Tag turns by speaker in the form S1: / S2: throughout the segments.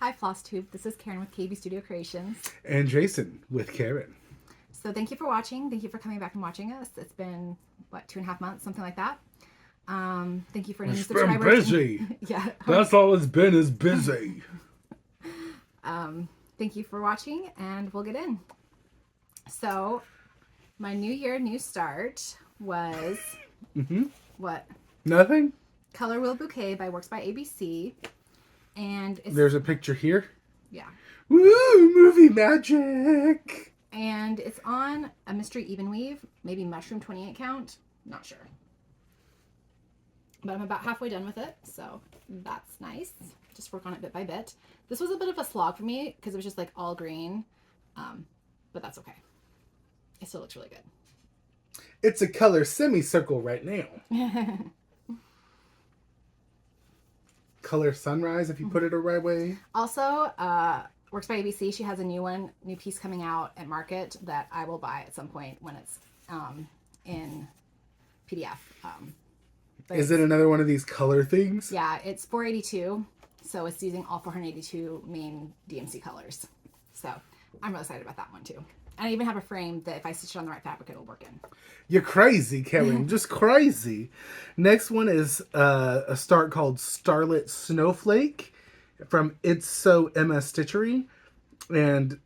S1: Hi, FlossTube. This is Karen with KB Studio Creations.
S2: And Jason with Karen.
S1: So thank you for watching. Thank you for coming back and watching us. It's been, what, 2.5 months, something like that. Thank you for any subscribers.
S2: It's been busy.
S1: Yeah.
S2: That's all it's been is busy.
S1: Thank you for watching, and we'll get in. So, my New Year, New Start was, what?
S2: Nothing?
S1: Color Wheel Bouquet by Works by ABC. And it's,
S2: There's a picture here.
S1: Yeah.
S2: Woo! Movie magic!
S1: And it's on a mystery even weave, maybe mushroom 28 count. Not sure. But I'm about halfway done with it, so that's nice. Just work on it bit by bit. This was a bit of a slog for me because it was just like all green, but that's okay. It still looks really good.
S2: It's a color semicircle right now. Color sunrise if you put it the right way.
S1: Also, Works by ABC, she has a new piece coming out at Market that I will buy at some point when it's in PDF.
S2: Is it another one of these color things?
S1: Yeah, it's $482, so it's using all 482 main DMC colors. So I'm really excited about that one too. And I even have a frame that if I stitch it on the right fabric, it'll work in.
S2: You're crazy, Karen. Just crazy. Next one is a start called Starlit Snowflake from It's So Emma Stitchery. And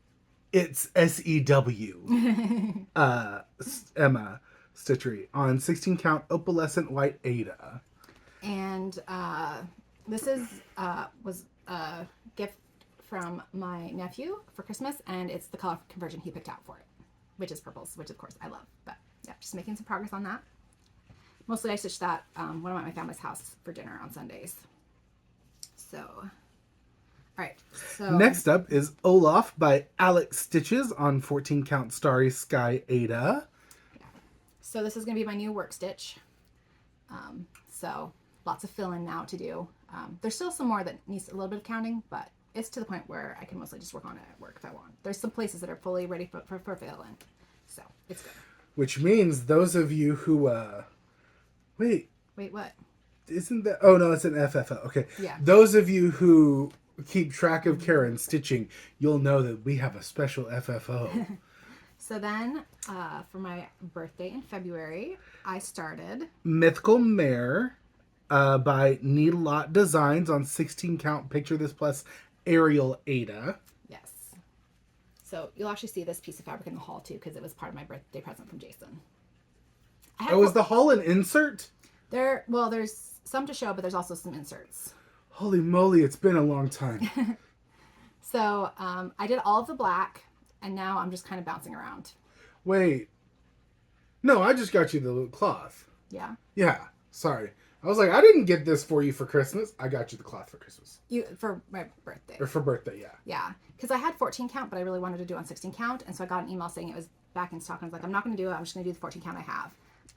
S2: it's SEW Emma Stitchery on 16 count opalescent white Ada.
S1: And this was a gift from my nephew for Christmas, and it's the color conversion he picked out for it, which is purples, which of course I love. But yeah, just making some progress on that. Mostly I stitched that when I'm at my family's house for dinner on Sundays. So, all right. So
S2: next up is Olaf by Alex Stitches on 14 count Starry Sky Ada.
S1: Yeah. So this is going to be my new work stitch. So lots of fill-in now to do. There's still some more that needs a little bit of counting, but it's to the point where I can mostly just work on it at work if I want. There's some places that are fully ready for fill-in, so it's good.
S2: Which means those of you who, wait,
S1: what?
S2: Isn't that, oh no, it's an FFO, okay.
S1: Yeah.
S2: Those of you who keep track of Karen stitching, you'll know that we have a special FFO.
S1: So then, for my birthday in February, I started
S2: Mythical Mare by NeedleLot Designs on 16 count Picture This Plus Aerial Ada.
S1: Yes. So you'll actually see this piece of fabric in the haul too, because it was part of my birthday present from Jason.
S2: Is the haul an insert?
S1: Well, there's some to show, but there's also some inserts.
S2: Holy moly, it's been a long time.
S1: So I did all of the black, and now I'm just kind of bouncing around.
S2: Wait. No, I just got you the little cloth.
S1: Yeah?
S2: Yeah, sorry. I was like, I didn't get this for you for Christmas. I got you the cloth for Christmas.
S1: For my birthday.
S2: Or for birthday, yeah.
S1: Yeah, because I had 14 count, but I really wanted to do on 16 count, and so I got an email saying it was back in stock, and I was like, I'm not going to do it. I'm just going to do the 14 count I have.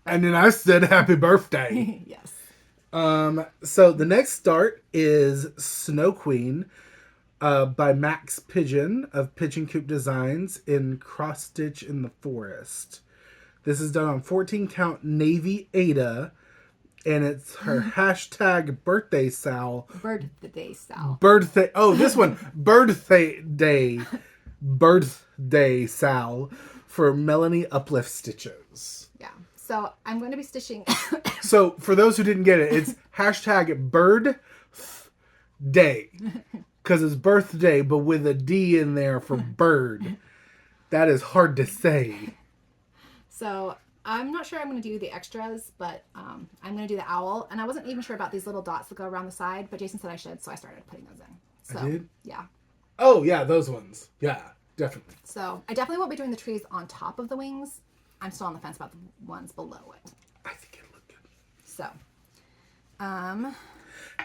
S2: And then I said, happy birthday.
S1: Yes.
S2: So the next start is Snow Queen by Max Pigeon of Pigeon Coop Designs in Cross Stitch in the Forest. This is done on 14 count Navy Ada, and it's her hashtag birthday Sal.
S1: Birthday Sal.
S2: Birthday. Oh, this one. Birthday Sal for Melanie Uplift Stitches.
S1: Yeah. So I'm going to be stitching.
S2: So for those who didn't get it, it's hashtag bird day. Because it's birthday, but with a D in there for bird. That is hard to say.
S1: So I'm not sure I'm going to do the extras, but I'm going to do the owl. And I wasn't even sure about these little dots that go around the side, but Jason said I should, so I started putting those in. So,
S2: I did?
S1: Yeah.
S2: Oh, yeah, those ones. Yeah, definitely.
S1: So I definitely won't be doing the trees on top of the wings. I'm still on the fence about the ones below it.
S2: I think it'll look good.
S1: So,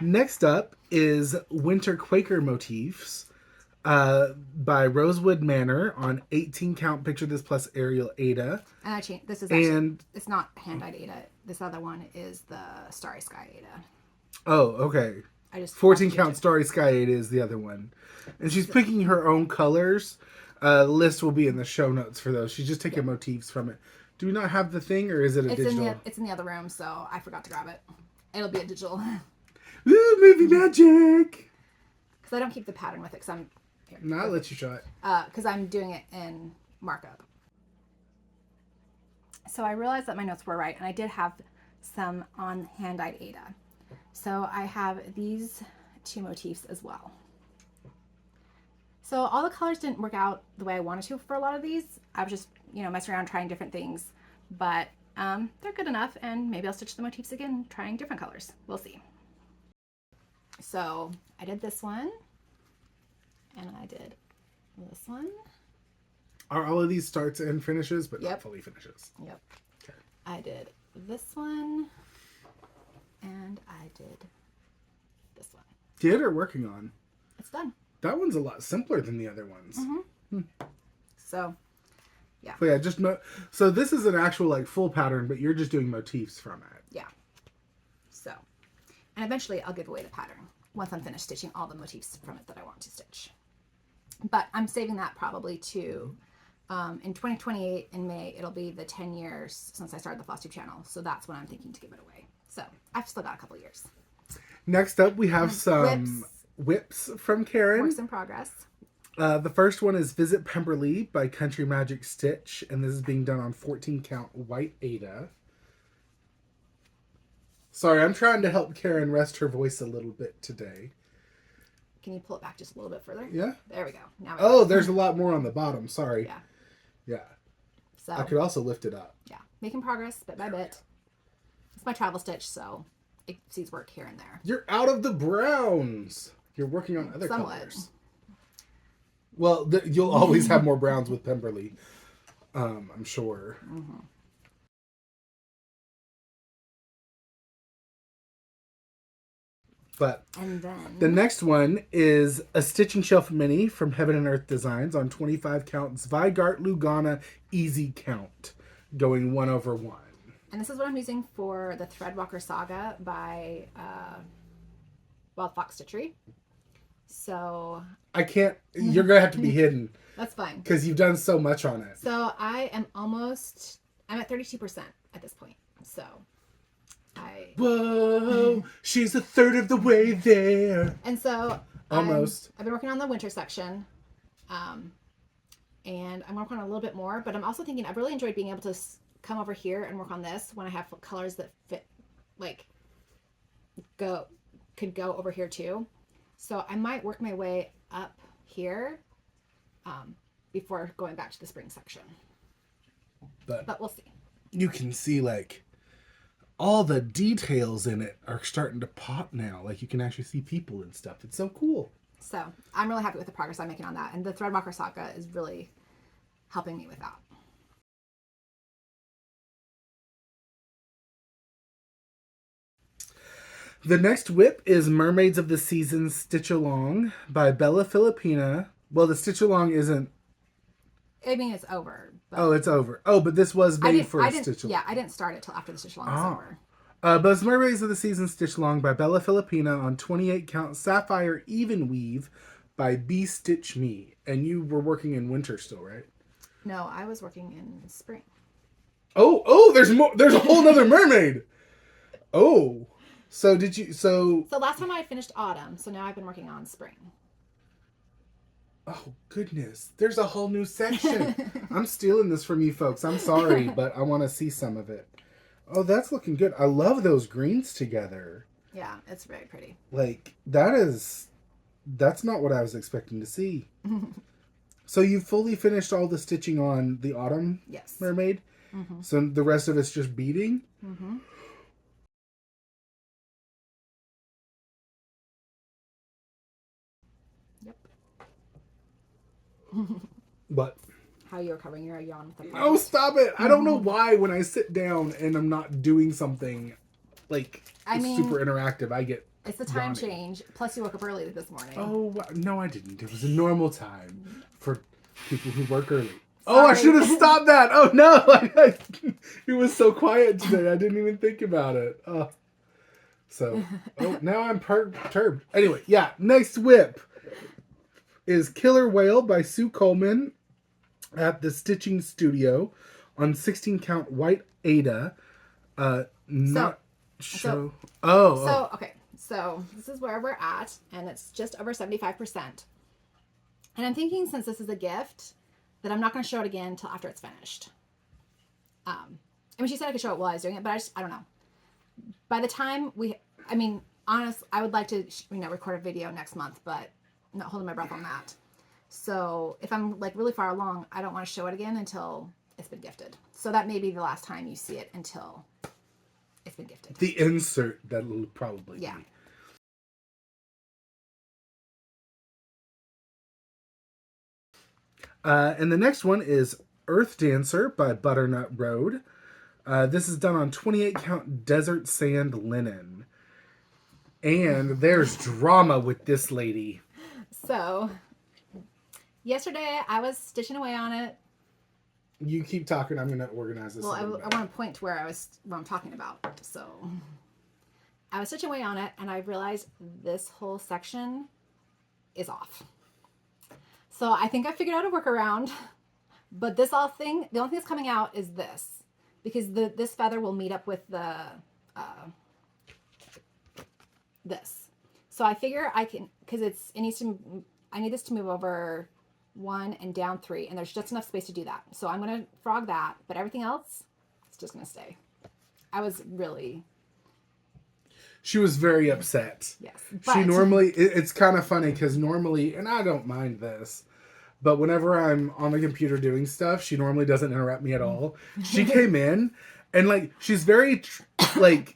S2: next up is Winter Quaker Motifs by Rosewood Manor on 18 count Picture This Plus Aerial Ada.
S1: And I changed. This is actually, it's not hand-dyed Ada. This other one is the Starry Sky Ada.
S2: Oh, okay. 14 count Starry Sky Ada is the other one. And she's picking her own colors. The list will be in the show notes for those. She's just taking motifs from it. Do we not have the thing, or is it a digital?
S1: It's in the other room, so I forgot to grab it. It'll be a digital.
S2: Ooh, movie magic!
S1: because I don't keep the pattern with it because I'm here.
S2: No, I'll let you try it.
S1: Because I'm doing it in markup. So I realized that my notes were right, and I did have some on hand-dyed Ada. So I have these two motifs as well. So all the colors didn't work out the way I wanted to for a lot of these. I was just, you know, messing around trying different things, but they're good enough, and maybe I'll stitch the motifs again trying different colors. We'll see. So I did this one, and I did this one.
S2: Are all of these starts and finishes, but
S1: Yep.
S2: not fully finishes?
S1: Yep.
S2: Okay.
S1: I did this one, and I did this one.
S2: Did or working on?
S1: It's done.
S2: That one's a lot simpler than the other ones.
S1: So, yeah.
S2: But yeah, just so this is an actual like full pattern, but you're just doing motifs from it.
S1: Yeah. So, and eventually I'll give away the pattern once I'm finished stitching all the motifs from it that I want to stitch. But I'm saving that probably to, in 2028 in May, it'll be the 10 years since I started the FlossTube channel. So that's when I'm thinking to give it away. So I've still got a couple years.
S2: Next up, we have some whips from Karen.
S1: Works in progress.
S2: The first one is Visit Pemberley by Country Magic Stitch, and this is being done on 14 count white Ada. Sorry, I'm trying to help Karen rest her voice a little bit today.
S1: Can you pull it back just a little bit further?
S2: Yeah.
S1: There we go. Now
S2: Oh, there's a lot more on the bottom. Sorry.
S1: Yeah.
S2: Yeah.
S1: So
S2: I could also lift it up.
S1: yeah, making progress bit by bit. It's my travel stitch, so it sees work here and there.
S2: You're out of the browns. You're working on other
S1: Somewhat.
S2: colors. Well, you'll always have more browns with Pemberley, I'm sure.
S1: Mm-hmm.
S2: But
S1: And then
S2: the next one is a Stitching Shelf Mini from Heaven and Earth Designs on 25 count Zweigart Lugana Easy Count, going 1/1.
S1: and this is what I'm using for the Threadwalker Saga by Fox Stitchery. So
S2: I can't, you're going to have to be hidden
S1: that's fine.
S2: because you've done so much on it.
S1: So I'm at 32% at this point. So
S2: Whoa, she's a third of the way there.
S1: And so
S2: Almost.
S1: I've been working on the winter section. And I'm working on a little bit more, but I'm also thinking I've really enjoyed being able to come over here and work on this when I have colors that fit, like, could go over here too. So I might work my way up here before going back to the spring section. But we'll see.
S2: You can see, like, all the details in it are starting to pop now. Like, you can actually see people and stuff. It's so cool.
S1: So I'm really happy with the progress I'm making on that. And the Threadwalker Saga is really helping me with that.
S2: The next whip is Mermaids of the Season Stitch Along by Bella Filipina. Well, the Stitch Along isn't...
S1: I mean, it's over. But
S2: Oh, it's over. Oh, but this was made for a Stitch Along.
S1: Yeah, I didn't start it till after the Stitch Along was over.
S2: But it's Mermaids of the Season Stitch Along by Bella Filipina on 28 count Sapphire Even Weave by Bee Stitch Me. And you were working in winter still, right?
S1: No, I was working in spring.
S2: Oh, there's more. There's a whole nother mermaid. Oh, so did you? So
S1: last time I finished autumn, so now I've been working on spring.
S2: oh goodness, there's a whole new section. I'm stealing this from you folks. I'm sorry, but I want to see some of it. Oh, that's looking good. I love those greens together.
S1: Yeah, it's very pretty.
S2: Like that's not what I was expecting to see. So you fully finished all the stitching on the autumn
S1: Yes.
S2: mermaid. Mm-hmm. So the rest of it's just beading.
S1: Mm-hmm. Yep.
S2: But
S1: How you're covering your yawn with the
S2: oh,
S1: product.
S2: stop it! I don't know why when I sit down and I'm not doing something like super interactive, I get.
S1: It's the time
S2: yawning.
S1: change. Plus, you woke up early this morning.
S2: Oh no, I didn't. It was a normal time for people who work early. Oh, I should have stopped that. Oh no, it was so quiet today. I didn't even think about it. Now I'm perturbed. Anyway, yeah. Next whip is Killer Whale by Sue Coleman at the Stitching Studio on 16 count white Ada.
S1: Okay. So this is where we're at, and it's just over 75%. And I'm thinking, since this is a gift, that I'm not going to show it again until after it's finished. I mean, she said I could show it while I was doing it, but I don't know. By the time honestly, I would like to, record a video next month, but I'm not holding my breath on that. So if I'm like really far along, I don't want to show it again until it's been gifted. So that may be the last time you see it until it's been gifted.
S2: The insert that'll probably
S1: be.
S2: And the next one is Earth Dancer by Butternut Road. This is done on 28 count desert sand linen. And there's drama with this lady.
S1: So, yesterday I was stitching away on it.
S2: You keep talking. I'm going to organize this.
S1: Well, I want to point to where I'm talking about. So, I was stitching away on it, and I realized this whole section is off. So, I think I figured out a workaround. But the only thing that's coming out is this. Because this feather will meet up with the this. So I figure I can, because I need this to move over 1 and down 3, and there's just enough space to do that. So I'm going to frog that, but everything else, it's just going to stay.
S2: She was very upset.
S1: Yes.
S2: She normally, it's kind of funny because normally, and I don't mind this, but whenever I'm on the computer doing stuff, she normally doesn't interrupt me at all. She came in and like, she's very like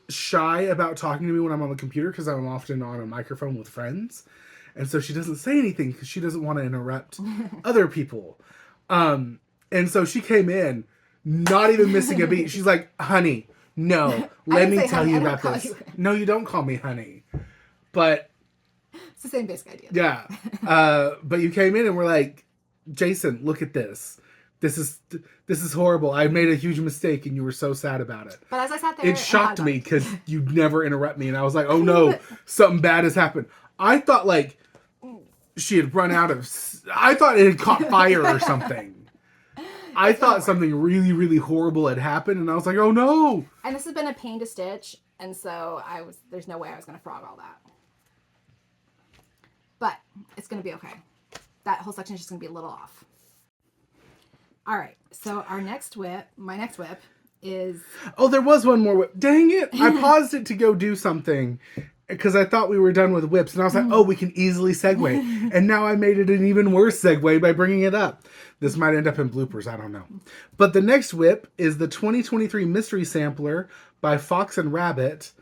S2: shy about talking to me when I'm on the computer because I'm often on a microphone with friends. And so she doesn't say anything because she doesn't want to interrupt other people. And so she came in, not even missing a beat. She's like, honey, no, let me tell you about this. No, you don't call me honey. But
S1: it's the same basic idea.
S2: Yeah. But you came in and were like, Jason, look at this. This is horrible. I made a huge mistake, and you were so sad about it.
S1: But as I sat there,
S2: it shocked me because you'd never interrupt me, and I was like, "Oh no, something bad has happened." I thought like she had run out of. I thought it had caught fire or something. I thought something really, really horrible had happened, and I was like, "Oh no!"
S1: And this has been a pain to stitch, and so there's no way I was going to frog all that. But it's going to be okay. That whole section is just going to be a little off. All right, so my next whip is...
S2: Oh, there was one more whip. Dang it. I paused it to go do something because I thought we were done with whips. And I was like, oh, we can easily segue. And now I made it an even worse segue by bringing it up. This might end up in bloopers. I don't know. But the next whip is the 2023 Mystery Sampler by Fox and Rabbit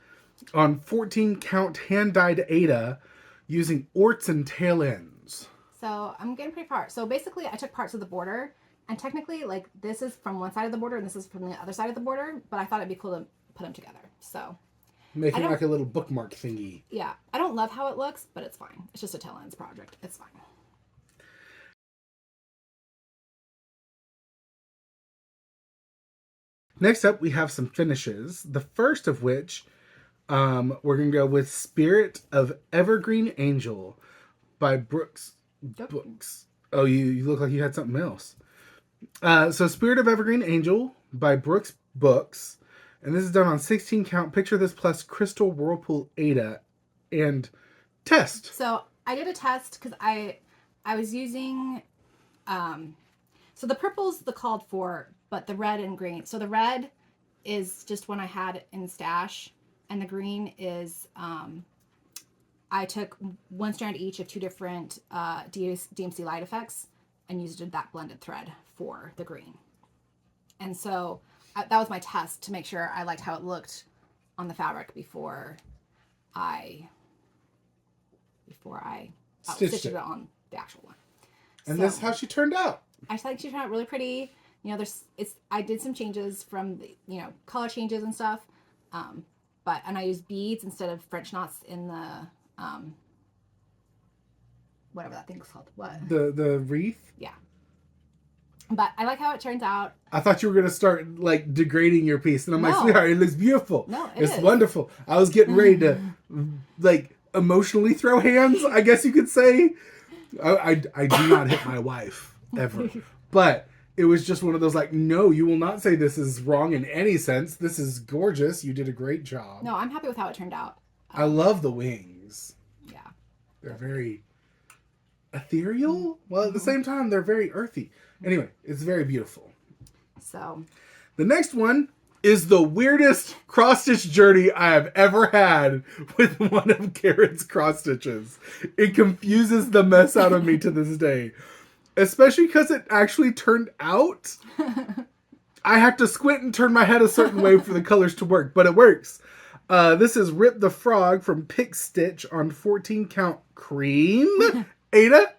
S2: on 14 count hand-dyed Aida using orts and tail ends.
S1: So I'm getting pretty far. So basically I took parts of the border. And technically, like, this is from one side of the border and this is from the other side of the border, but I thought it'd be cool to put them together. So
S2: making like a little bookmark thingy.
S1: Yeah. I don't love how it looks, but it's fine. It's just a tail ends project. It's fine.
S2: Next up, we have some finishes. The first of which, we're going to go with Spirit of Evergreen Angel by Brooks Books. Oh, you look like you had something else. So Spirit of Evergreen Angel by Brooks Books. And this is done on 16 count. Picture this plus Crystal Whirlpool Aida and test.
S1: So I did a test because I was using, so the purple's the called for, but the red and green. So the red is just one I had in stash. And the green is, I took one strand each of 2 different DMC light effects and used that blended thread for the green. And so that was my test to make sure I liked how it looked on the fabric before I stitched it on the actual one.
S2: And this is how she turned out.
S1: I think she turned out really pretty. You know, I did some changes from the, color changes and stuff. And I used beads instead of French knots in the, whatever that thing's called. What?
S2: The wreath?
S1: Yeah. But I like how it turns out.
S2: I thought you were going to start, like, degrading your piece. And I'm like, sweetheart, it looks beautiful.
S1: No,
S2: it's wonderful. I was getting ready to, like, emotionally throw hands, I guess you could say. I do not hit my wife, ever. But it was just one of those, like, no, you will not say this is wrong in any sense. This is gorgeous. You did a great job.
S1: No, I'm happy with how it turned out.
S2: I love the wings.
S1: Yeah.
S2: They're very ethereal. Well, at the same time, they're very earthy. Anyway, it's very beautiful.
S1: So.
S2: The next one is the weirdest cross-stitch journey I have ever had with one of Karen's cross-stitches. It confuses the mess out of me to this day. Especially because it actually turned out. I have to squint and turn my head a certain way for the colors to work, but it works. This is Rip the Frog from PIX Stitch on 14 count cream. Ada?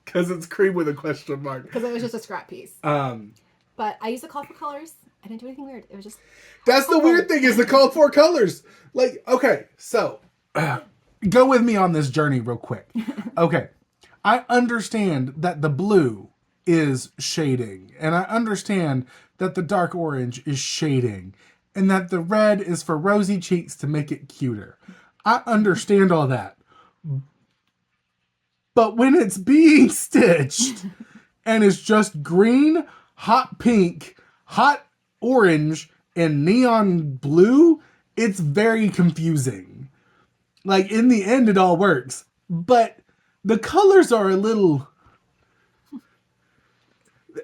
S2: Because it's cream with a question mark.
S1: Because it was just a scrap piece. But I used the colorful colors. I didn't do anything weird. It was just...
S2: That's the weird thing, is the called for colors. Like, okay, so go with me on this journey real quick. Okay, I understand that the blue is shading, and I understand that the dark orange is shading, and that the red is for rosy cheeks to make it cuter. I understand all that. But when it's being stitched and it's just green, hot pink, hot orange, and neon blue, it's very confusing. Like, in the end, it all works. But the colors are a little...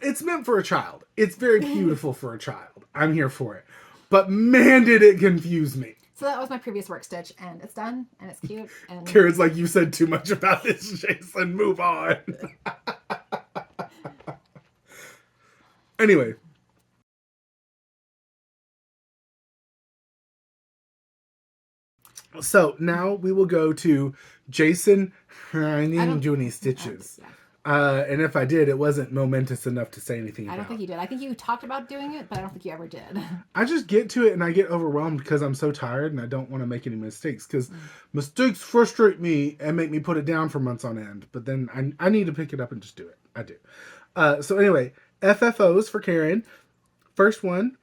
S2: It's meant for a child. It's very beautiful for a child. I'm here for it. But man, did it confuse me.
S1: So that was my previous work stitch, and it's done, and it's cute. And
S2: Karen's like, you said too much about this, Jason. Move on. Anyway. So now we will go to Jason. I didn't do any stitches. And if I did, it wasn't momentous enough to say anything about.
S1: I don't think you did. I think you talked about doing it, but I don't think you ever did.
S2: I just get to it and I get overwhelmed because I'm so tired and I don't want to make any mistakes. Because mistakes frustrate me and make me put it down for months on end. But then I need to pick it up and just do it. I do. So anyway, FFOs for Karen. First one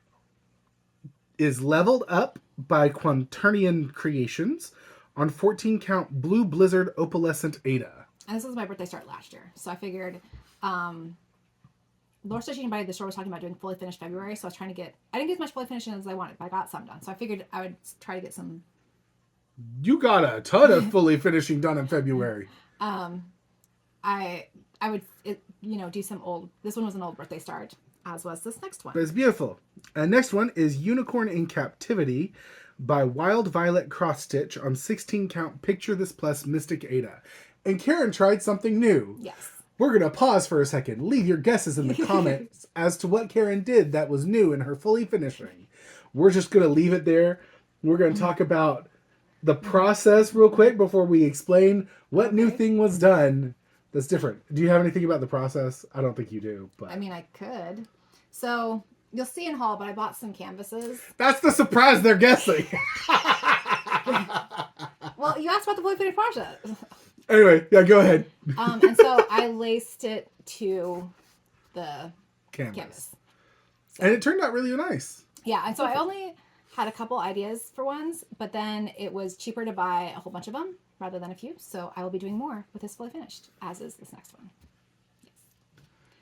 S2: is Leveled Up by Quaternion Creations on 14 count Blue Blizzard Opalescent Ada.
S1: And this was my birthday start last year. So I figured, Laura Stitching by the store was talking about doing fully finished February. So I was trying to I didn't get as much fully finished as I wanted, but I got some done. So I figured I would try to get some.
S2: You got a ton of fully finishing done in February.
S1: I would, do some old, this one was an old birthday start, as was this next one.
S2: But it's beautiful. Next one is Unicorn in Captivity by Wild Violet Cross Stitch on 16 count Picture This Plus Mystic Ada. And Karen tried something new.
S1: Yes.
S2: We're going to pause for a second. Leave your guesses in the comments as to what Karen did that was new in her fully finishing. We're just going to leave it there. We're going to talk about the process real quick before we explain what new thing was done that's different. Do you have anything about the process? I don't think you do. But
S1: I mean, I could. So you'll see in haul, but I bought some canvases.
S2: That's the surprise they're guessing.
S1: Well, you asked about the fully finished process.
S2: Anyway, yeah, go ahead.
S1: And so I laced it to the canvas. So,
S2: and it turned out really nice.
S1: Yeah, and so I only had a couple ideas for ones, but then it was cheaper to buy a whole bunch of them rather than a few. So I will be doing more with this fully finished, as is this next one. Yes.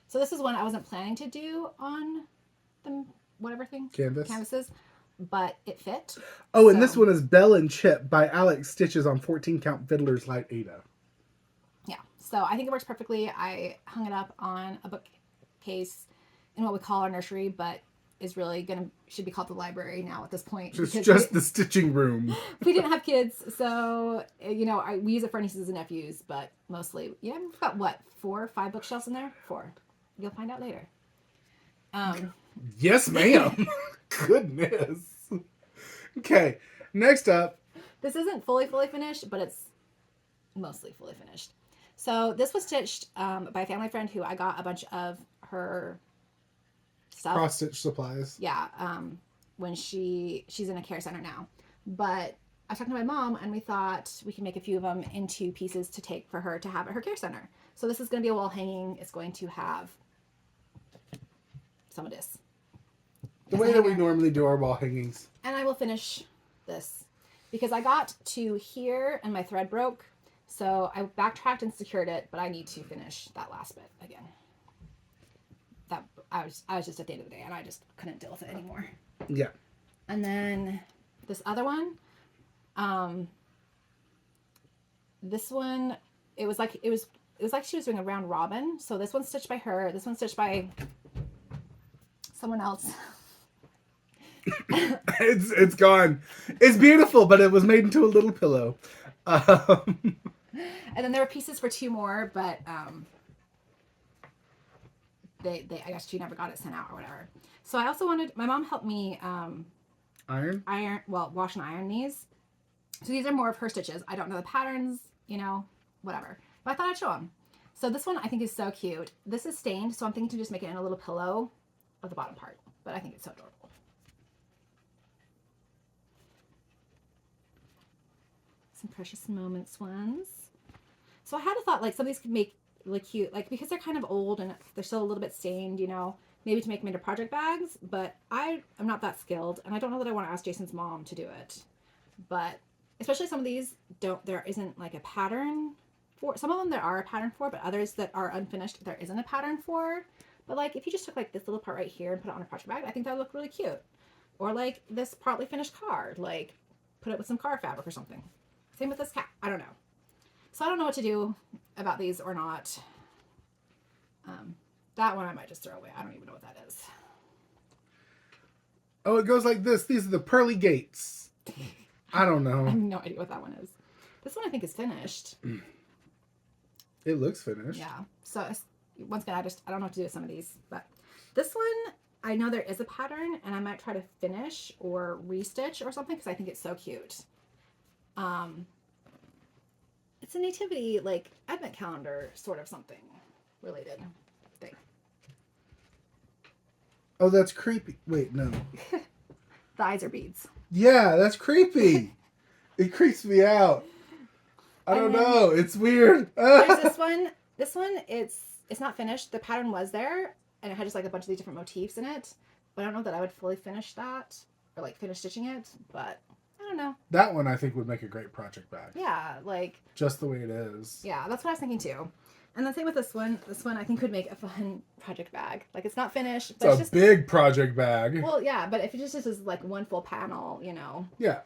S1: So this is one I wasn't planning to do on the canvases, but it fit.
S2: Oh, and this one is Belle and Chip by Alex Stitches on 14 count Fiddler's Light Ada.
S1: Yeah, so I think it works perfectly. I hung it up on a bookcase in what we call our nursery, but is really should be called the library now at this point.
S2: It's just the stitching room.
S1: We didn't have kids, so we use it for nieces and nephews, but mostly, we've got 4 or 5 bookshelves in there. 4. You'll find out later.
S2: Yes, ma'am. Goodness. Okay, next up.
S1: This isn't fully finished, but it's mostly fully finished. So this was stitched by a family friend who I got a bunch of her stuff.
S2: Cross stitch supplies.
S1: Yeah, when she's in a care center now. But I was talking to my mom, and we thought we could make a few of them into pieces to take for her to have at her care center. So this is going to be a wall hanging. It's going to have some of this.
S2: The way that we normally do our wall hangings.
S1: And I will finish this because I got to here and my thread broke. So I backtracked and secured it, but I need to finish that last bit again. That I was just at the end of the day and I just couldn't deal with it anymore.
S2: Yeah.
S1: And then this other one, This one, it was like she was doing a round robin. So this one's stitched by her. This one's stitched by someone else.
S2: It's gone. It's beautiful, but it was made into a little pillow.
S1: And then there were pieces for 2 more, but they I guess she never got it sent out or whatever. So I also wanted, my mom helped me wash and iron these. So these are more of her stitches. I don't know the patterns, you know, whatever. But I thought I'd show them. So this one I think is so cute. This is stained, so I'm thinking to just make it in a little pillow of the bottom part. But I think it's so adorable. Some Precious Moments ones. So I had a thought, like, some of these could make really cute, like, because they're kind of old and they're still a little bit stained, you know, maybe to make them into project bags. But I am not that skilled, and I don't know that I want to ask Jason's mom to do it. But especially some of these there isn't like a pattern for. Some of them there are a pattern for, but others that are unfinished there isn't a pattern for. But like if you just took like this little part right here and put it on a project bag, I think that would look really cute. Or like this partly finished card, like put it with some car fabric or something. Same with this cat. I don't know. So I don't know what to do about these or not. That one I might just throw away. I don't even know what that is.
S2: Oh, it goes like this. These are the pearly gates. I don't know.
S1: I have no idea what that one is. This one I think is finished.
S2: It looks finished.
S1: Yeah. So once again, I don't know what to do with some of these. But this one, I know there is a pattern, and I might try to finish or restitch or something because I think it's so cute. It's a nativity, like, advent calendar sort of something related thing.
S2: Oh, that's creepy. Wait, no.
S1: The eyes are beads.
S2: Yeah, that's creepy. It creeps me out. I don't know. It's weird.
S1: There's this one. This one, it's not finished. The pattern was there, and it had just like a bunch of these different motifs in it. But I don't know that I would fully finish that or like finish stitching it. But I don't know.
S2: That one I think would make a great project bag.
S1: Yeah, like
S2: just the way it is.
S1: Yeah, that's what I was thinking too. And the same with this one. This one I think would make a fun project bag. Like it's not finished, but
S2: it's just big project bag.
S1: Well, yeah, but if it just is like one full panel, you know.
S2: Yeah.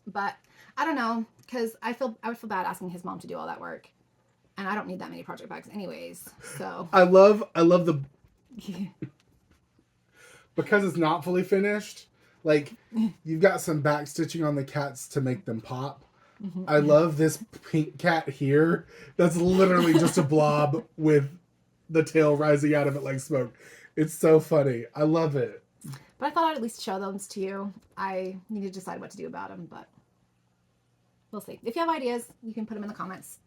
S1: But I don't know, because I would feel bad asking his mom to do all that work, and I don't need that many project bags anyways. So
S2: I love the because it's not fully finished. Like you've got some back stitching on the cats to make them pop. Mm-hmm. I love this pink cat here. That's literally just a blob with the tail rising out of it like smoke. It's so funny. I love it.
S1: But I thought I'd at least show those to you. I need to decide what to do about them, but we'll see. If you have ideas, you can put them in the comments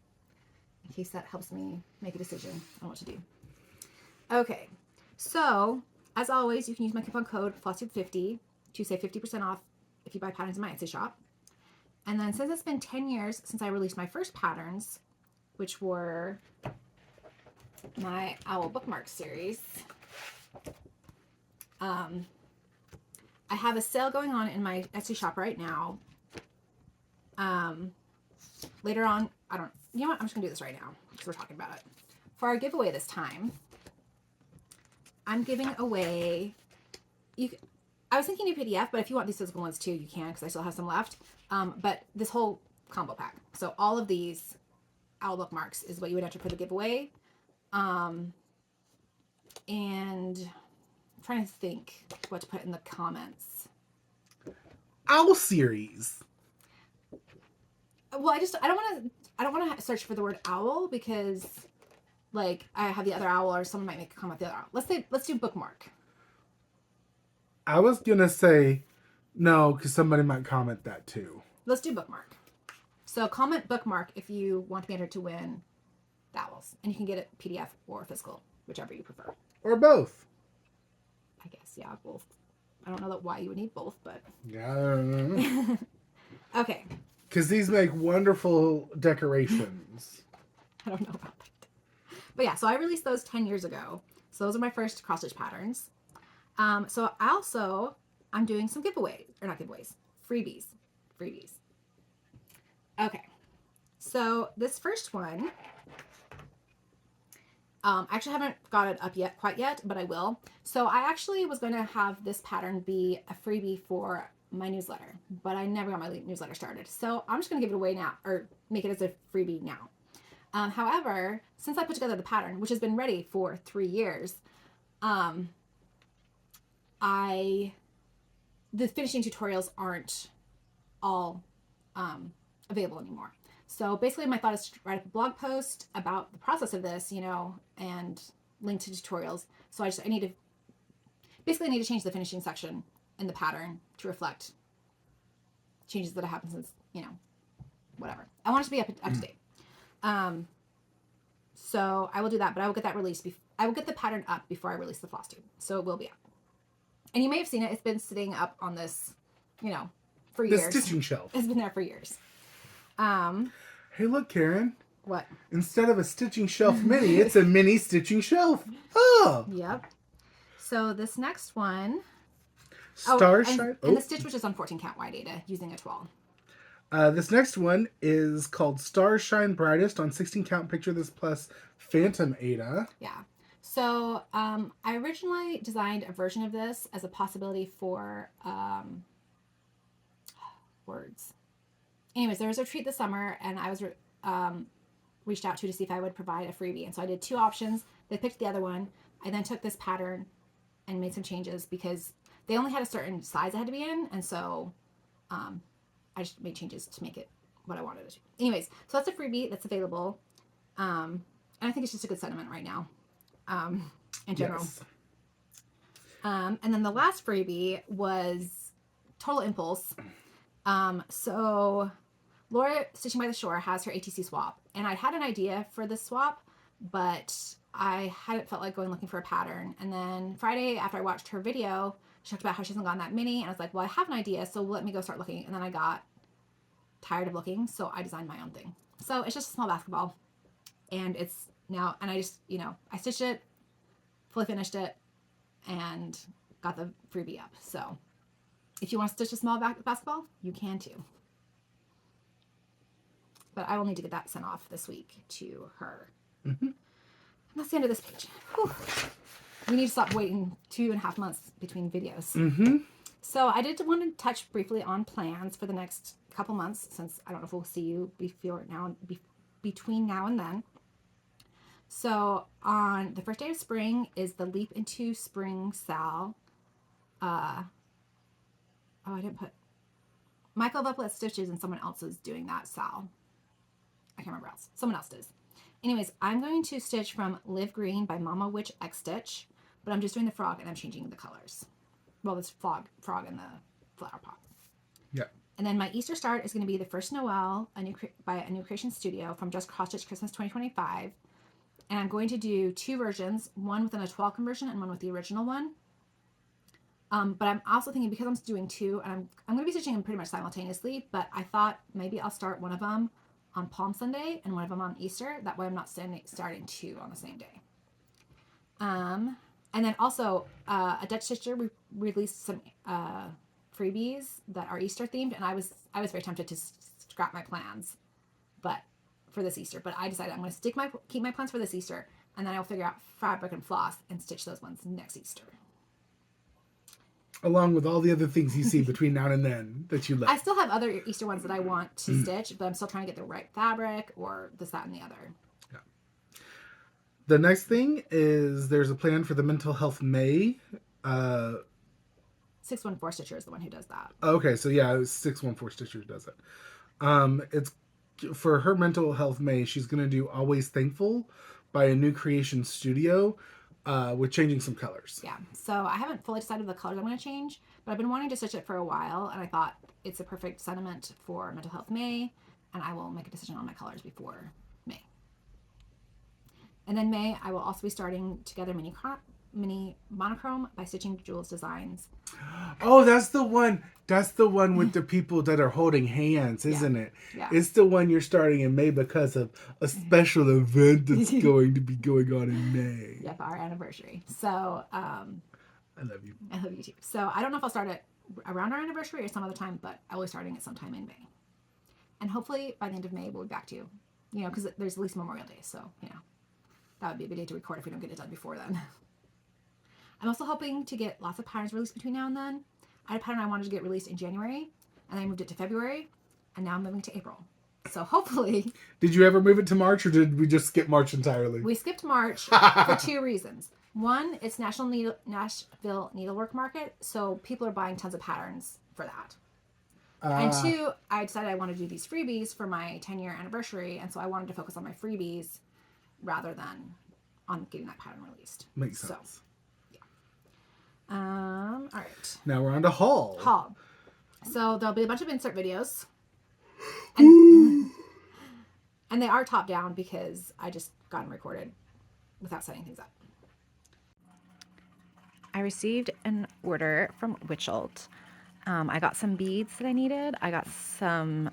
S1: in case that helps me make a decision on what to do. Okay, so as always, you can use my coupon code FlossTube50 to save 50% off if you buy patterns in my Etsy shop. And then since it's been 10 years since I released my first patterns, which were my Owl Bookmark series, I have a sale going on in my Etsy shop right now. Later on, you know what? I'm just gonna do this right now because we're talking about it. For our giveaway this time, I'm giving away, I was thinking a PDF, but if you want these physical ones too, you can because I still have some left. But this whole combo pack. So all of these Owl Bookmarks is what you would enter for the giveaway. And I'm trying to think what to put in the comments.
S2: Owl series.
S1: Well, I don't want to search for the word owl because like I have the other owl or someone might make a comment with the other owl. Let's do bookmark.
S2: I was gonna say no because somebody might comment that too.
S1: Let's do bookmark. So comment bookmark if you want to be entered to win the owls, and you can get it PDF or physical, whichever you prefer.
S2: Or both.
S1: I guess, yeah, both. I don't know why you would need both, but
S2: yeah, I don't know.
S1: Okay.
S2: Because these make wonderful decorations.
S1: I don't know about that. But yeah, so I released those 10 years ago. So those are my first cross stitch patterns. So I'm doing some giveaways, or not giveaways, freebies. Okay. So this first one, I actually haven't got it up quite yet, but I will. So I actually was going to have this pattern be a freebie for my newsletter, but I never got my newsletter started. So I'm just going to give it away now, or make it as a freebie now. However, since I put together the pattern, which has been ready for 3 years, the finishing tutorials aren't all available anymore. So basically my thought is to write up a blog post about the process of this, you know, and link to tutorials. So I need to change the finishing section in the pattern to reflect changes that have happened since, you know, whatever. I want it to be up to date. So I will do that, but I will get that released. I will get the pattern up before I release the FlossTube. So it will be up. And you may have seen it. It's been sitting up on this, you know, for years.
S2: The stitching shelf.
S1: It's been there for years.
S2: Hey, look, Karen.
S1: What?
S2: Instead of a stitching shelf mini, it's a mini stitching shelf. Oh.
S1: Yep. So this next one.
S2: Starshine.
S1: And the stitch was just on 14 count wide Ada using a 12.
S2: This next one is called Starshine Brightest on 16 count. Picture this plus Phantom Ada.
S1: Yeah. So I originally designed a version of this as a possibility for words. Anyways, there was a retreat this summer, and I was reached out to see if I would provide a freebie. And so I did 2 options. They picked the other one. I then took this pattern and made some changes because they only had a certain size it had to be in, and so I just made changes to make it what I wanted it to. Anyways, so that's a freebie that's available, and I think it's just a good sentiment right now, in general.
S2: Yes.
S1: And then the last freebie was Total Impulse. So Laura Stitching by the Shore has her ATC swap, and I had an idea for this swap, but I hadn't felt like going looking for a pattern. And then Friday, after I watched her video, she talked about how she hasn't gotten that many, and I was like, well, I have an idea, so let me go start looking. And then I got tired of looking, so I designed my own thing. So it's just a small basketball, and it's now, and I just, you know, I stitched it, fully finished it, and got the freebie up. So if you want to stitch a small basketball, you can too. But I will need to get that sent off this week to her.
S2: Mm-hmm.
S1: And that's the end of this page. Whew. We need to stop waiting 2.5 months between videos.
S2: Mm-hmm.
S1: So I did want to touch briefly on plans for the next couple months, since I don't know if we'll see you between now and then. So on the first day of spring is the Leap into Spring Sal. I didn't put Michael of Uplift Stitches, and someone else is doing that Sal. I can't remember else. Someone else does. Anyways, I'm going to stitch from Live Green by Mama Witch Xstitch, but I'm just doing the frog and I'm changing the colors. Well, this frog in the flower pot.
S2: Yeah.
S1: And then my Easter start is going to be the First Noel, by a New Creation Studio from Just Cross Stitch Christmas 2025. And I'm going to do 2 versions, one with an A12 conversion and one with the original one. But I'm also thinking, because I'm doing 2, and I'm going to be stitching them pretty much simultaneously, but I thought maybe I'll start one of them on Palm Sunday and one of them on Easter. That way I'm not starting 2 on the same day. And then also a Dutch Stitcher released some freebies that are Easter themed, and I was very tempted to scrap my plans, but for this Easter. But I decided I'm going to keep my plans for this Easter, and then I'll figure out fabric and floss and stitch those ones next Easter.
S2: Along with all the other things you see between now and then that you left.
S1: I still have other Easter ones that I want to stitch, but I'm still trying to get the right fabric or this, that, and the other.
S2: Yeah. The next thing is there's a plan for the Mental Health May.
S1: 614 Stitcher is the one who does that.
S2: Okay, so yeah, 614 Stitcher does it. It's for her Mental Health May. She's gonna do Always Thankful by a New Creation Studio. With changing some colors.
S1: Yeah, so I haven't fully decided the colors I'm going to change, but I've been wanting to stitch it for a while, and I thought it's a perfect sentiment for Mental Health May, and I will make a decision on my colors before May. And then May, I will also be starting Together Mini Monochrome by Stitching Jules Designs.
S2: Oh, that's the one. That's the one with the people that are holding hands, isn't it?
S1: Yeah.
S2: It's the one you're starting in May because of a special event that's going to be going on in May.
S1: Yep, our anniversary. So,
S2: I love you.
S1: I love you too. So I don't know if I'll start it around our anniversary or some other time, but I will be starting it sometime in May. And hopefully by the end of May, we'll be back to, you know, because there's at least Memorial Day. So, you know, that would be a good day to record if we don't get it done before then. I'm also hoping to get lots of patterns released between now and then. I had a pattern I wanted to get released in January, and I moved it to February, and now I'm moving to April. So hopefully...
S2: Did you ever move it to March, or did we just skip March entirely?
S1: We skipped March for 2 reasons. One, it's Nashville Needlework Market, so people are buying tons of patterns for that. And 2, I decided I wanted to do these freebies for my 10-year anniversary, and so I wanted to focus on my freebies rather than on getting that pattern released.
S2: Makes sense.
S1: So, yeah. All right.
S2: Now we're on to haul.
S1: Haul. So there'll be a bunch of insert videos. And they are top down because I just got them recorded without setting things up. I received an order from Witchelt. I got some beads that I needed. I got some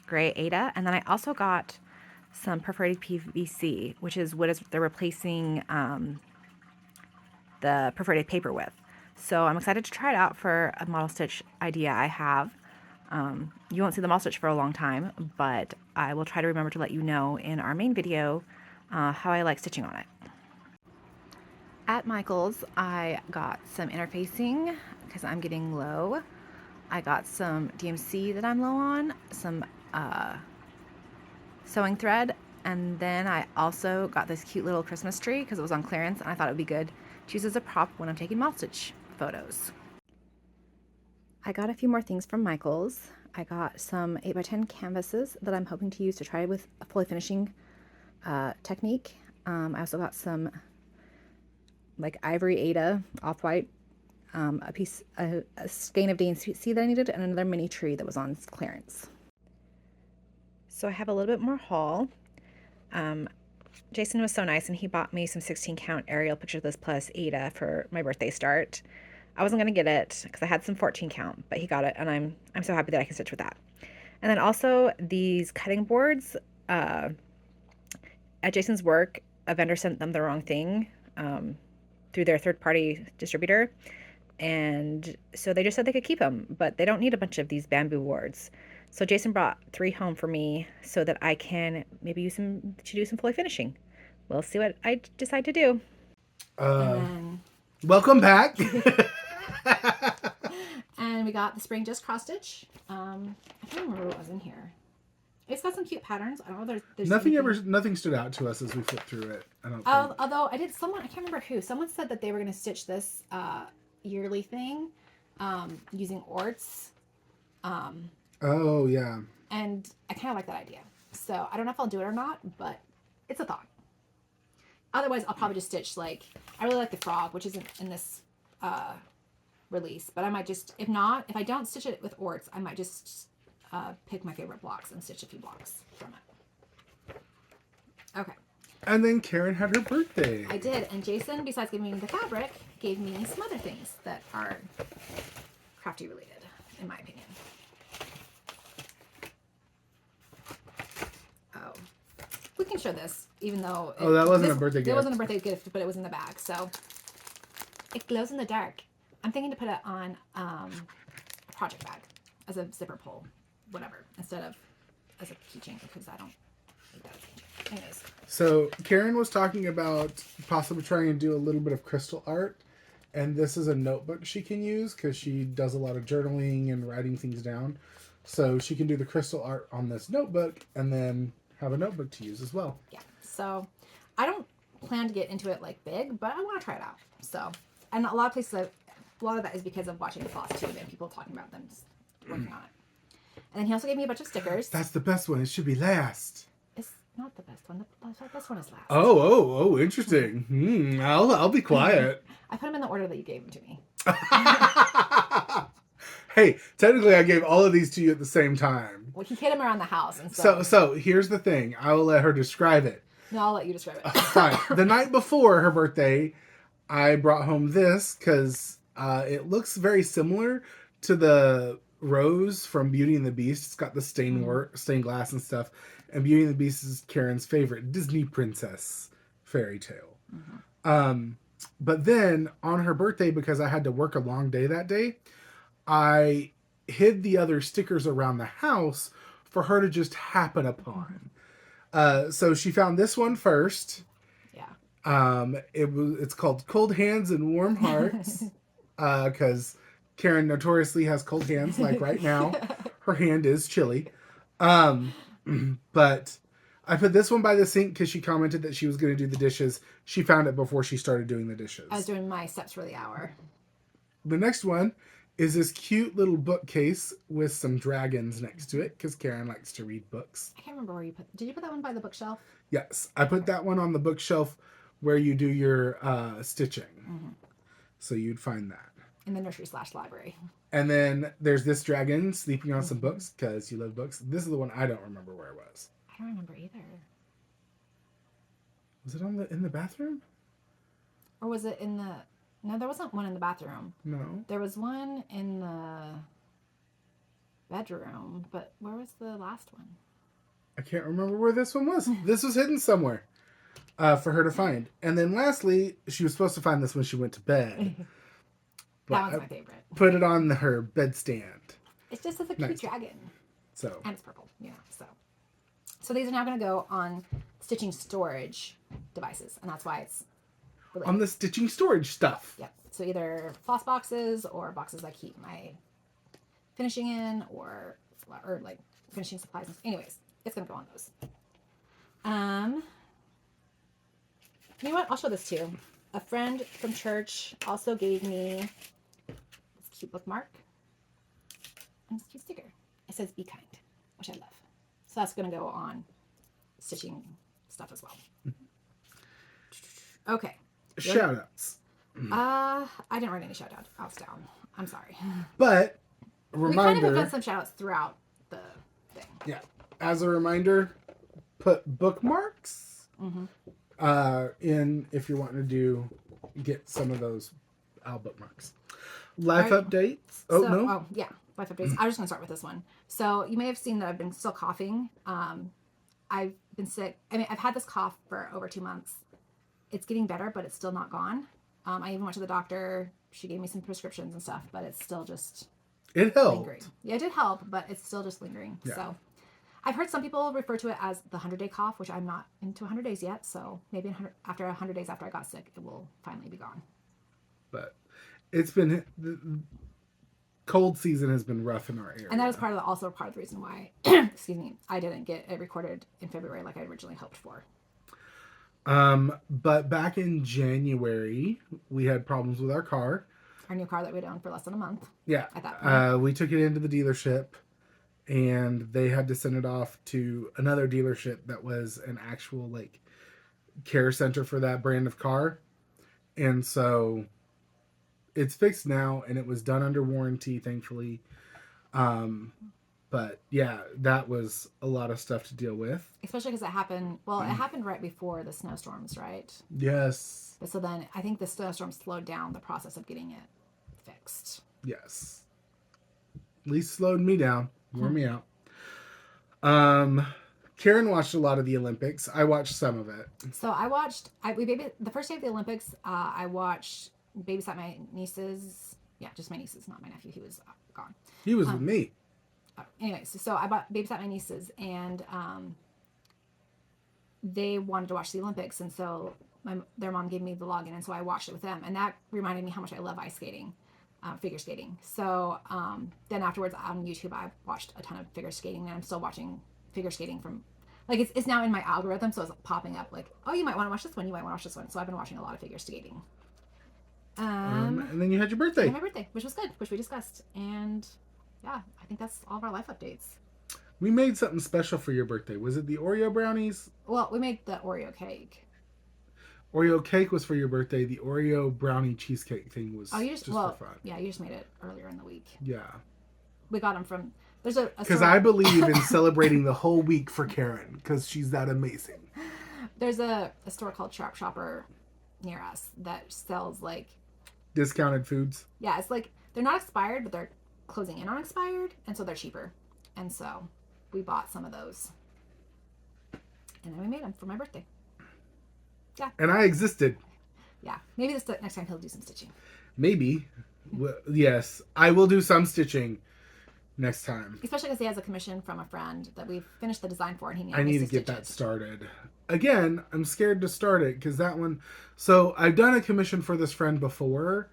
S1: gray Ada, and then I also got some perforated PVC, which is what they're replacing the perforated paper with. So I'm excited to try it out for a model stitch idea I have. You won't see the model stitch for a long time, but I will try to remember to let you know in our main video how I like stitching on it. At Michael's, I got some interfacing because I'm getting low. I got some DMC that I'm low on, some sewing thread, and then I also got this cute little Christmas tree because it was on clearance, and I thought it would be good to use as a prop when I'm taking model stitch photos. I got a few more things from Michael's. I got some 8x10 canvases that I'm hoping to use to try with a fully finishing technique. I also got some like ivory Ada, off-white, a skein of DMC that I needed, and another mini tree that was on clearance. So I have a little bit more haul. Jason was so nice, and he bought me some 16 count aerial picture this plus Ada for my birthday start. I wasn't going to get it because I had some 14 count, but he got it, and I'm so happy that I can stitch with that. And then also these cutting boards. At Jason's work, a vendor sent them the wrong thing through their third-party distributor, and so they just said they could keep them, but they don't need a bunch of these bamboo boards. So Jason brought 3 home for me so that I can maybe use them to do some fully finishing. We'll see what I decide to do.
S2: Welcome back.
S1: And we got the Spring Just Cross Stitch. I can't remember what was in here. It's got some cute patterns. I don't know. There's
S2: nothing stood out to us as we flipped through it. I don't.
S1: Although I can't remember who. Someone said that they were going to stitch this yearly thing using orts.
S2: Oh yeah.
S1: And I kind of like that idea. So I don't know if I'll do it or not, but it's a thought. Otherwise, I'll probably just stitch I really like the frog, which isn't in this release, but I might just, if I don't stitch it with orts, I might just pick my favorite blocks and stitch a few blocks from it. Okay.
S2: And then Karen had her birthday.
S1: I did, and Jason, besides giving me the fabric, gave me some other things that are crafty related, in my opinion. Oh, we can show this, even though
S2: that wasn't a birthday gift.
S1: It wasn't a birthday gift, but it was in the bag, so it glows in the dark. I'm thinking to put it on a project bag as a zipper pull, whatever, instead of as a keychain, because I don't need that as a keychain. Anyways.
S2: So Karen was talking about possibly trying to do a little bit of crystal art, and this is a notebook she can use because she does a lot of journaling and writing things down. So she can do the crystal art on this notebook and then have a notebook to use as well.
S1: Yeah. So I don't plan to get into it big, but I want to try it out. So, and a lot of places, a lot of that is because of watching the FlossTube and people talking about them just working on it. And then he also gave me a bunch of stickers.
S2: That's the best one. It should be last.
S1: It's not the best one. The best one is last.
S2: Oh, interesting. I'll be quiet.
S1: I put them in the order that you gave them to me.
S2: Hey, technically I gave all of these to you at the same time.
S1: Well, he hid them around the house. And
S2: so here's the thing. I will let her describe it.
S1: No, I'll let you describe it.
S2: Fine. The night before her birthday, I brought home this because it looks very similar to the rose from Beauty and the Beast. It's got the stained glass and stuff. And Beauty and the Beast is Karen's favorite Disney princess fairy tale. Mm-hmm. But then on her birthday, because I had to work a long day that day, I hid the other stickers around the house for her to just happen upon. So she found this one first.
S1: Yeah.
S2: It's called Cold Hands and Warm Hearts. Because Karen notoriously has cold hands, like right now. Her hand is chilly. But I put this one by the sink because she commented that she was going to do the dishes. She found it before she started doing the dishes.
S1: I was doing my steps for the hour.
S2: The next one is this cute little bookcase with some dragons next to it because Karen likes to read books.
S1: I can't remember where you put. Did you put that one by the bookshelf?
S2: Yes, I put that one on the bookshelf where you do your stitching.
S1: Mm-hmm.
S2: So you'd find that.
S1: In the nursery / library.
S2: And then there's this dragon sleeping on some books because you love books. This is the one I don't remember where it was.
S1: I don't remember either.
S2: Was it in the bathroom?
S1: Or was it in the... No, there wasn't one in the bathroom.
S2: No.
S1: There was one in the bedroom, but where was the last one?
S2: I can't remember where this one was. This was hidden somewhere for her to find. And then lastly, she was supposed to find this when she went to bed.
S1: That one's my favorite.
S2: Put it on her bedstand.
S1: It's just as a cute dragon.
S2: So.
S1: And it's purple, So these are now going to go on stitching storage devices, and that's why it's related.
S2: On the stitching storage stuff.
S1: Yep. So either floss boxes or boxes I keep my finishing in, or like finishing supplies. Anyways, it's going to go on those. You know what? I'll show this too. A friend from church also gave me this cute bookmark and this cute sticker. It says "Be kind," which I love. So that's going to go on stitching stuff as well. Okay.
S2: Shoutouts.
S1: I didn't write any shoutouts down. I'm sorry.
S2: But reminder.
S1: We kind of have done some shoutouts throughout the thing.
S2: Yeah. As a reminder, put bookmarks in if you're wanting to get some of those bookmarks. Life updates. Oh, no.
S1: Oh, yeah. Life updates. I was just going to start with this one. So you may have seen that I've been still coughing. I've been sick. I mean, I've had this cough for over 2 months. It's getting better, but it's still not gone. I even went to the doctor. She gave me some prescriptions and stuff, but it's still just lingering. Yeah, it did help, but it's still just lingering. Yeah. So I've heard some people refer to it as the 100-day cough, which I'm not into 100 days yet. So maybe after 100 days after I got sick, it will finally be gone.
S2: But it's been... cold season has been rough in our area.
S1: And that is also part of the reason why, excuse me, I didn't get it recorded in February like I originally hoped for.
S2: But back in January, we had problems with our car.
S1: Our new car that we'd owned for less than a month.
S2: Yeah.
S1: At that point.
S2: We took it into the dealership, and they had to send it off to another dealership that was an actual, like, care center for that brand of car. And so... it's fixed now, and it was done under warranty, thankfully. But yeah, that was a lot of stuff to deal with. Especially because
S1: it happened right before the snowstorms, right?
S2: Yes.
S1: So then I think the snowstorm slowed down the process of getting it fixed.
S2: Yes. At least slowed me down. Wore me out. Karen watched a lot of the Olympics. I watched some of it.
S1: So the first day of the Olympics, I watched... babysat my nieces. Yeah, just my nieces, not my nephew. He was gone.
S2: He was with me.
S1: Anyways, so I babysat my nieces, and they wanted to watch the Olympics, and so their mom gave me the login, and so I watched it with them, and that reminded me how much I love ice skating, figure skating. So then afterwards on YouTube, I watched a ton of figure skating, and I'm still watching figure skating from... like, it's now in my algorithm, so it's popping up like, oh, you might want to watch this one, you might want to watch this one. So I've been watching a lot of figure skating.
S2: And then you had your birthday.
S1: My birthday, which was good, which we discussed. And yeah, I think that's all of our life updates.
S2: We made something special for your birthday. Was it the Oreo brownies?
S1: Well, we made the Oreo cake.
S2: Oreo cake was for your birthday. The Oreo brownie cheesecake thing was just for fun.
S1: Yeah, you just made it earlier in the week.
S2: Yeah.
S1: We got them from... there's
S2: because I believe in celebrating the whole week for Karen, because she's that amazing.
S1: There's a store called Sharp Shopper near us that sells like...
S2: discounted foods.
S1: Yeah, it's like they're not expired, but they're closing in on expired, and so they're cheaper. And so we bought some of those, and then we made them for my birthday. Yeah.
S2: And I existed.
S1: Yeah, maybe next time he'll do some stitching.
S2: Maybe. Well, yes, I will do some stitching next time.
S1: Especially because he has a commission from a friend that we've finished the design for, and he needs.
S2: I need to get that started. Again, I'm scared to start it because that one... so I've done a commission for this friend before,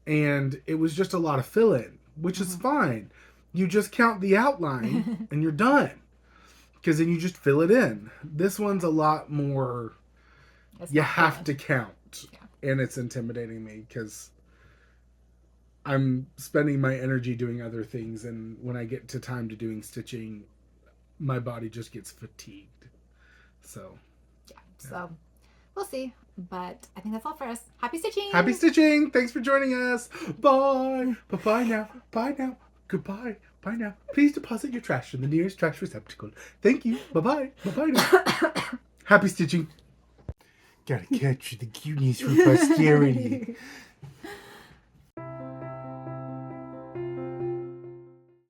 S2: and it was just a lot of fill-in, which is fine. You just count the outline and you're done. Because then you just fill it in. This one's a lot more, you have to count. Yeah. And it's intimidating me because I'm spending my energy doing other things, and when I get to time to doing stitching, my body just gets fatigued. So.
S1: Yeah. So we'll see. But I think that's all for us. Happy stitching!
S2: Happy stitching! Thanks for joining us. Bye! Bye-bye now. Bye now. Goodbye. Bye now. Please deposit your trash in the nearest trash receptacle. Thank you. Bye-bye. Bye-bye now. Happy stitching. Gotta catch the cuteness for posterity.